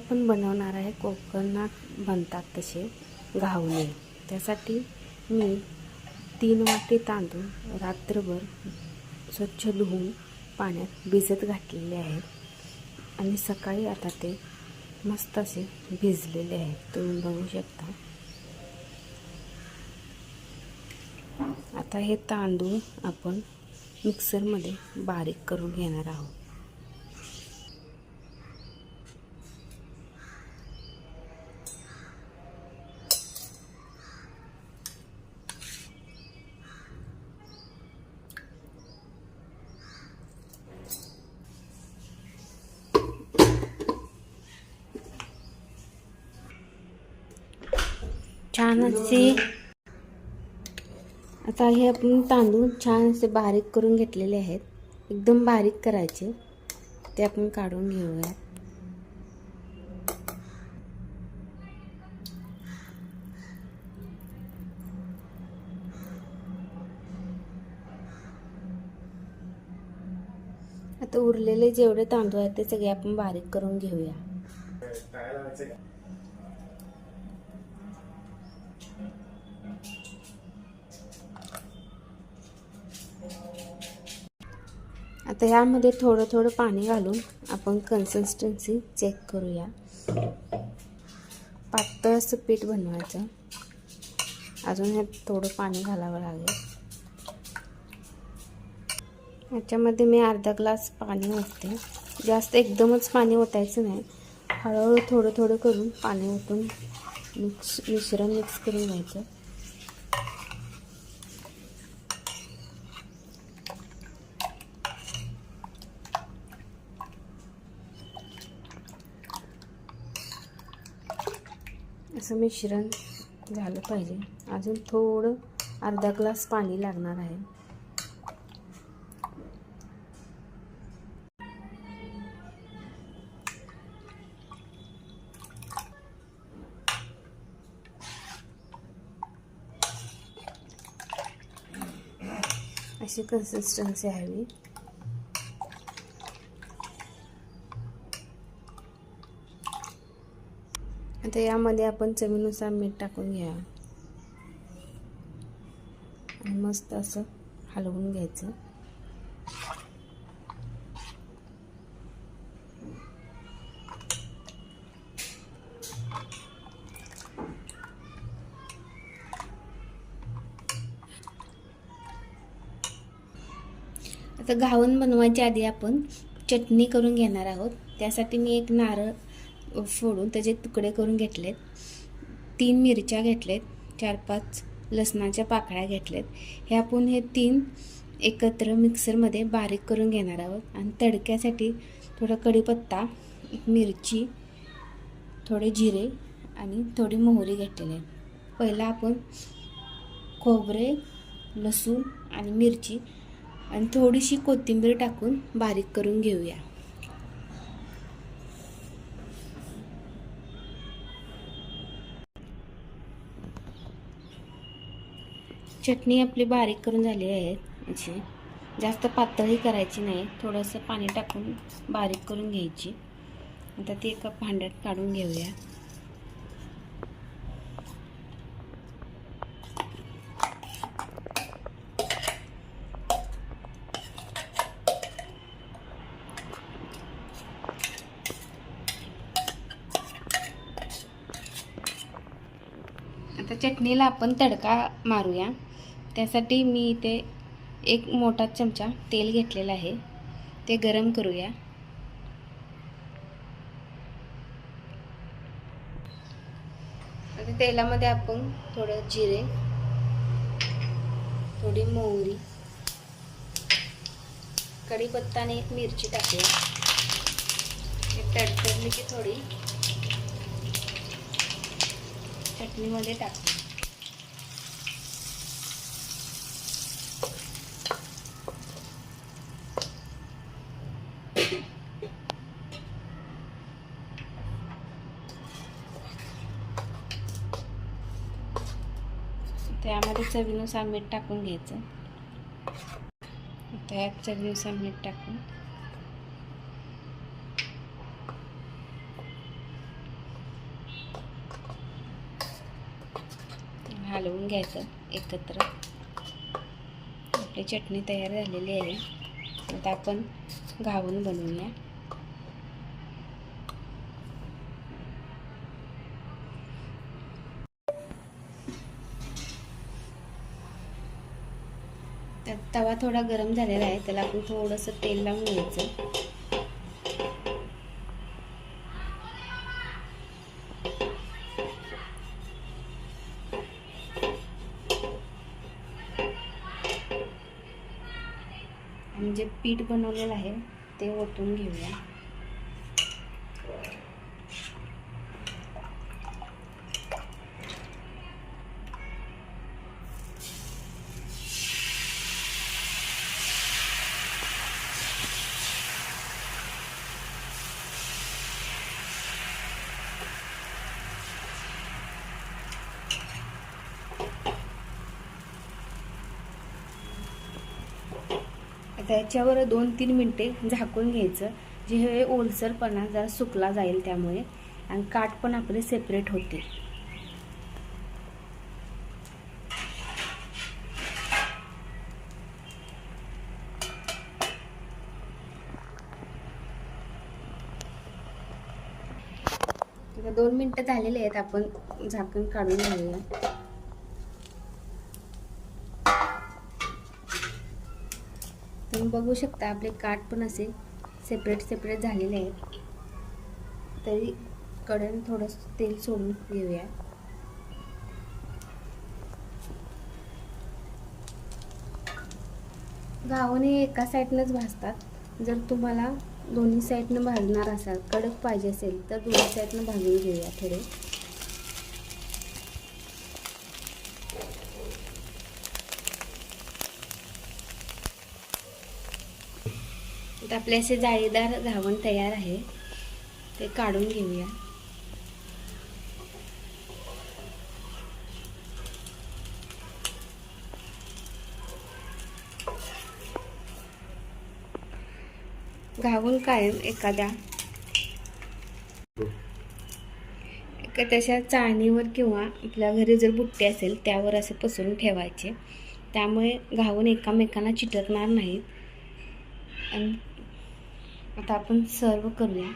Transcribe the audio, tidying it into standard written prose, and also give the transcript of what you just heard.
आपण बनवणार आहे कोकणात बनतात तसे घावणे। त्यासाठी मी 3 वाटी तांदूळ रात्रभर स्वच्छ धुवून पाण्यात भिजत घातलेले आहेत आणि सकाळी आता ते मस्त असे भिजलेले आहेत, तुम्ही बघू शकता। आता हे तांदूळ आपण मिक्सरमध्ये बारीक करून घेणार आहोत। छान असे आता हे आपण तांदूळ छान असे बारीक करून घेतलेले आहेत, एकदम बारीक करायचे। ते आपण काढून घेऊया। आता उरलेले जेवढे तांदूळ आहेत ते सगळे आपण बारीक करून घेऊया। आता ह्यामध्ये थोडं थोडं पाणी घालून आपण कन्सिस्टन्सी चेक करूया। पातळ असं पीठ बनवायचं। अजून ह्यात थोडं पाणी घालावं लागेल। याच्यामध्ये मी अर्धा ग्लास पाणी ओतते। जास्त एकदमच पाणी ओतायचं नाही, हळूहळू थोडं थोडं करून पाणी ओतून मिश्रण मिक्स करून घ्यायचं। असं मिश्रण झालं पाहिजे। अजून थोडं अर्धा ग्लास पाणी लागणार आहे। अशी कन्सिस्टन्सी हवी। आता यामध्ये आपण चवीनुसार मीठ टाकून घ्या आणि मस्त असं हलवून घ्यायचं। आता घावण बनवायच्या आधी आपण चटणी करून घेणार आहोत। त्यासाठी मी एक नारळ फोडून त्याचे तुकडे करून घेतलेत, 3 मिरच्या घेतलेत, 4-5 लसणाच्या पाकळ्या घेतलेत। हे आपण 3 एकत्र मिक्सरमध्ये बारीक करून घेणार आहोत। आणि तडक्यासाठी थोडा कढीपत्ता, मिरची, थोडे जिरे आणि थोडी मोहरी घेतलेली आहे। पहिला आपण खोबरे, लसूण आणि मिरची आणि थोडीशी कोथिंबीर टाकून बारीक करून घेऊया। चटणी आपली बारीक करून झाली आहे। अशी जास्त पातळही करायची नाही, थोडंसं पाणी टाकून बारीक करून घ्यायची। आता ती एका भांड्यात काढून घेऊया। आता चटणीला आपण तडका मारूया। त्यासाठी मी इथे 1 मोठा चमचा तेल घेतलेला आहे, ते गरम करूया। आता तेलामध्ये आपण थोडं जिरे, थोडी मोहरी, कढीपत्ता आणि 1 मिरची टाकूया। हे तडतडली की थोडी चटणीमध्ये टाकू। त्यामध्ये चवीनुसार मीठ टाकून घ्यायचं। त्यात 1 चवीनुसार मीठ टाकून कालवून घ्यायचं एकत्र. आपली चटणी तयार झालेली आहे. आता आपण घावून बनवूया. तर तवा थोडा गरम झालेला आहे, त्याला आपण थोडंसं तेल लावून घ्यायचं. आणि जे पीठ बनवलेलं आहे ते ओतून घेऊया. आता याच्यावर 2-3 मिनटे झाकून घ्यायचं, जे हे ओलसरपणा जरा सुकला जाईल त्यामुळे, आणि काठ पण आपले सेपरेट होते. आता 2 मिनटं झालेले आहेत, आपण झाकण काढून घेऊया. तुम्ही बघू शकता आपले काठ पण असे सेपरेट झालेले आहेत. तरी कढईत थोडंसं तेल सोडून घेऊया. घावणे एका साईडनंच भाजतात. जर तुम्हाला दोन्ही साईडनं भाजणार असाल, कडक पाहिजे असेल तर दोन्ही साईडनं भाजून घेऊया थोडे. आता आपले असे जाळीदार घावण तयार आहे, ते काढून घेऊया. घावून कायम एखाद्या तशा चाळणीवर किंवा आपल्या घरी जर बुट्टी असेल त्यावर असे पसरून ठेवायचे. त्यामुळे घावून एकामेकांना चिटकणार नाहीत. आणि आता आपण सर्व करूया.